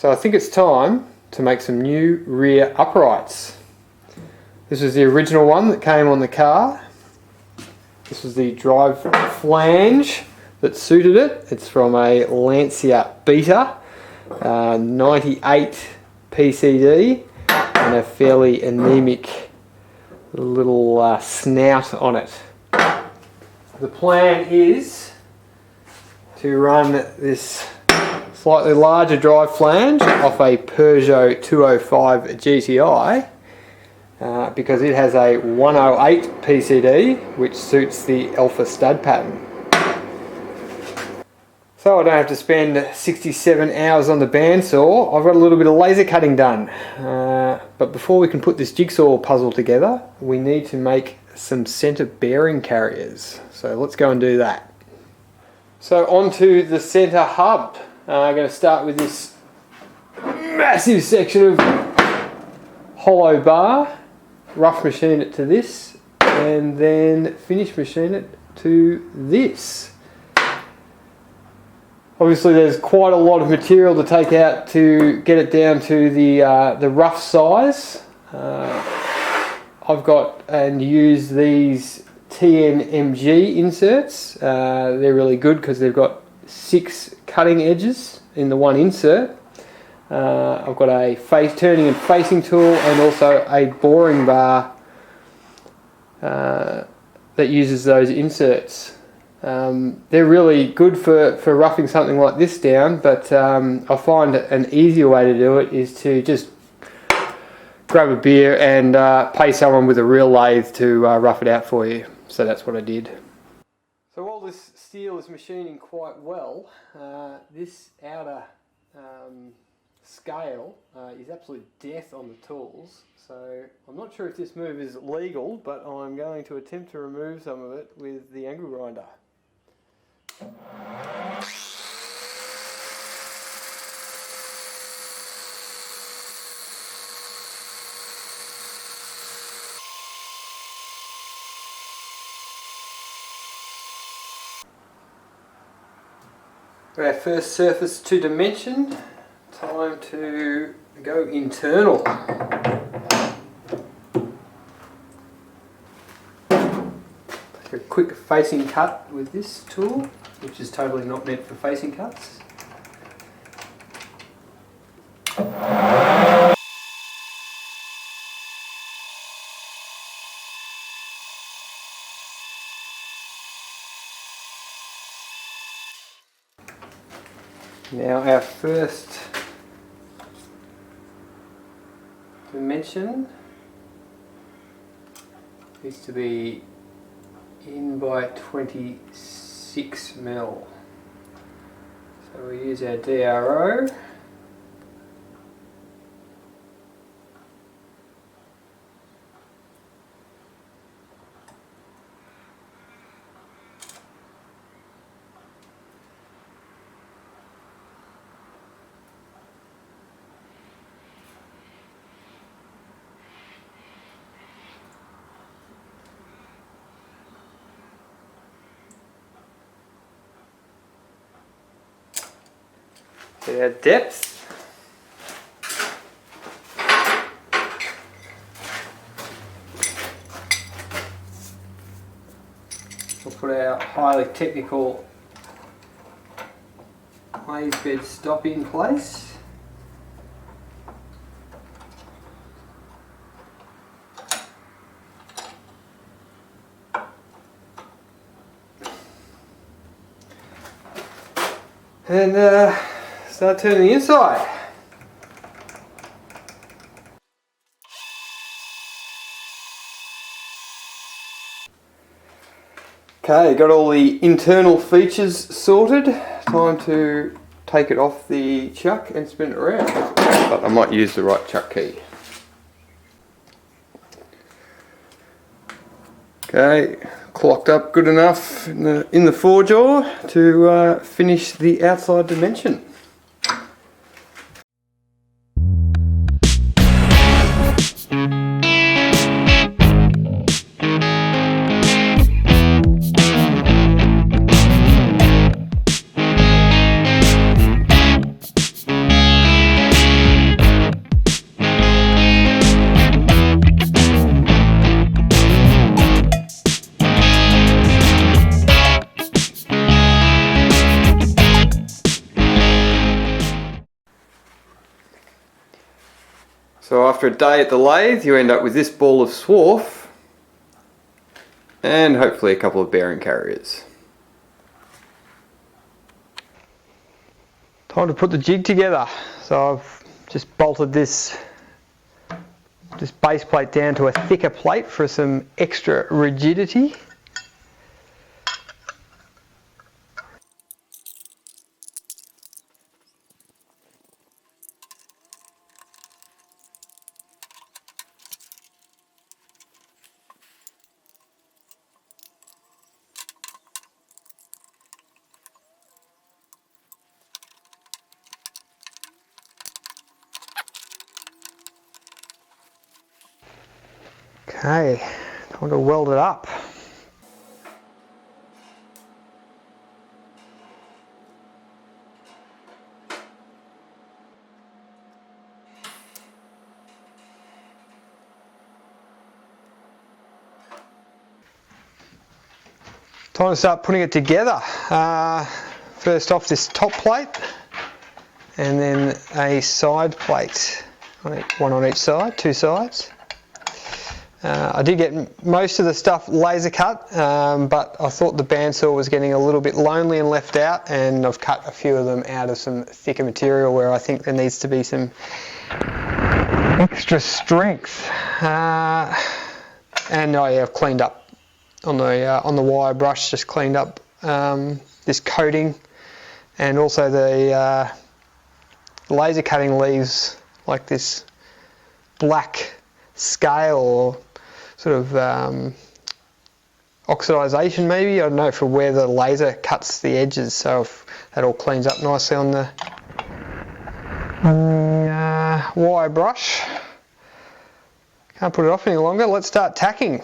So I think it's time to make some new rear uprights. This was the original one that came on the car. This was the drive flange that suited it. It's from a Lancia Beta, 98 PCD, and a fairly anemic little snout on it. The plan is to run this slightly larger drive flange off a Peugeot 205 GTI because it has a 108 PCD, which suits the Alfa stud pattern. So I don't have to spend 67 hours on the bandsaw. I've got a little bit of laser cutting done. But before we can put this jigsaw puzzle together, we need to make some centre bearing carriers. So let's go and do that. So onto the centre hub. I'm going to start with this massive section of hollow bar, rough machine it to this, and then finish machine it to this. Obviously there's quite a lot of material to take out to get it down to the rough size. I've got and use these TNMG inserts. They're really good because they've got 6 cutting edges in the one insert. I've got a turning and facing tool and also a boring bar that uses those inserts. They're really good for roughing something like this down, but I find an easier way to do it is to just grab a beer and pay someone with a real lathe to rough it out for you. So that's what I did. So while this steel is machining quite well, this outer scale is absolute death on the tools. So I'm not sure if this move is legal, but I'm going to attempt to remove some of it with the angle grinder. Our first surface to dimension, time to go internal. Take a quick facing cut with this tool, which is totally not meant for facing cuts. Now our first dimension needs to be in by 26 mil. So we use our DRO. Get our depth. We'll put our highly technical raised bed stop in place. And start turning the inside. Okay, got all the internal features sorted. Time to take it off the chuck and spin it around. But I might use the right chuck key. Okay, clocked up good enough in the forejaw to finish the outside dimension. So after a day at the lathe, you end up with this ball of swarf and hopefully a couple of bearing carriers. Time to put the jig together. So I've just bolted this base plate down to a thicker plate for some extra rigidity. Okay, time to weld it up. Time to start putting it together. First off, this top plate and then a side plate, one on each side, two sides. I did get most of the stuff laser cut, but I thought the bandsaw was getting a little bit lonely and left out, and I've cut a few of them out of some thicker material where I think there needs to be some extra strength. And I've cleaned up on the wire brush, just cleaned up this coating, and also the laser cutting leaves like this black scale or sort of oxidization maybe, I don't know, for where the laser cuts the edges, so if that all cleans up nicely on the wire brush. Can't put it off any longer, let's start tacking.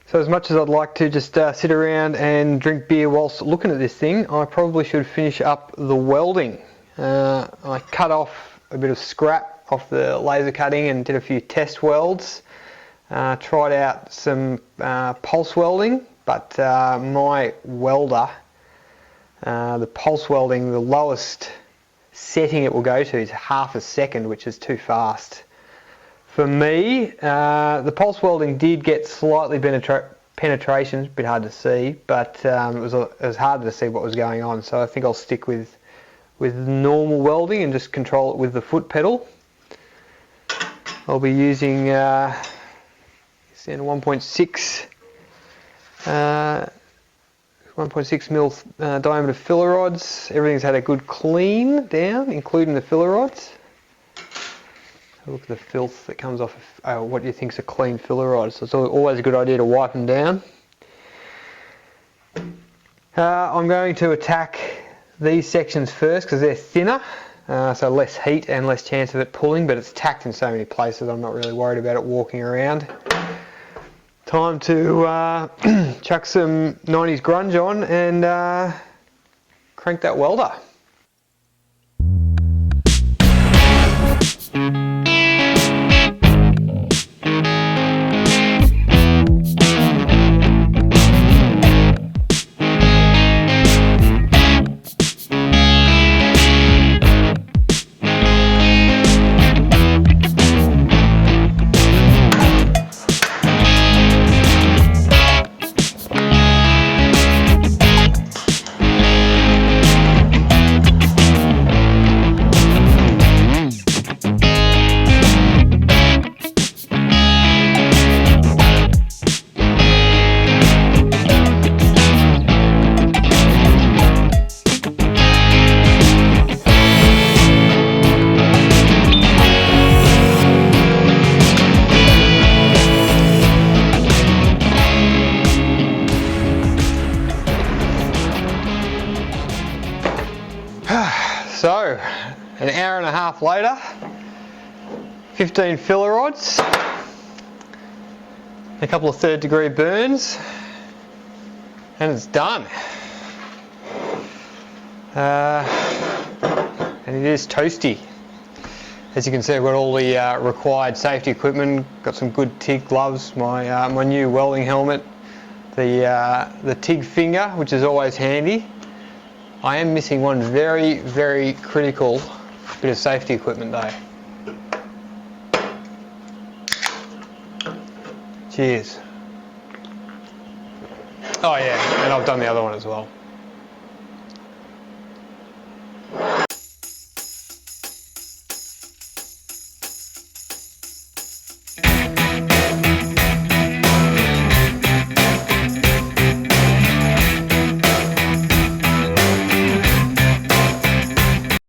So as much as I'd like to just sit around and drink beer whilst looking at this thing, I probably should finish up the welding. I cut off a bit of scrap off the laser cutting and did a few test welds. Tried out some pulse welding, but my welder, the pulse welding, the lowest setting it will go to is half a second, which is too fast. For me, the pulse welding did get slightly penetration, a bit hard to see, but it was harder to see what was going on, so I think I'll stick with normal welding and just control it with the foot pedal. I'll be using 1.6 mil diameter filler rods. Everything's had a good clean down, including the filler rods. Look at the filth that comes off of what you think is a clean filler rod. So it's always a good idea to wipe them down. I'm going to attack these sections first because they're thinner, so less heat and less chance of it pulling, but it's tacked in so many places I'm not really worried about it walking around. Time to chuck some 90s grunge on and crank that welder. So, an hour and a half later, 15 filler rods, a couple of 3rd degree burns, and it's done. And it is toasty. As you can see, I've got all the required safety equipment, got some good TIG gloves, my new welding helmet, the TIG finger, which is always handy. I am missing one very, very critical bit of safety equipment though. Cheers. Oh yeah, and I've done the other one as well.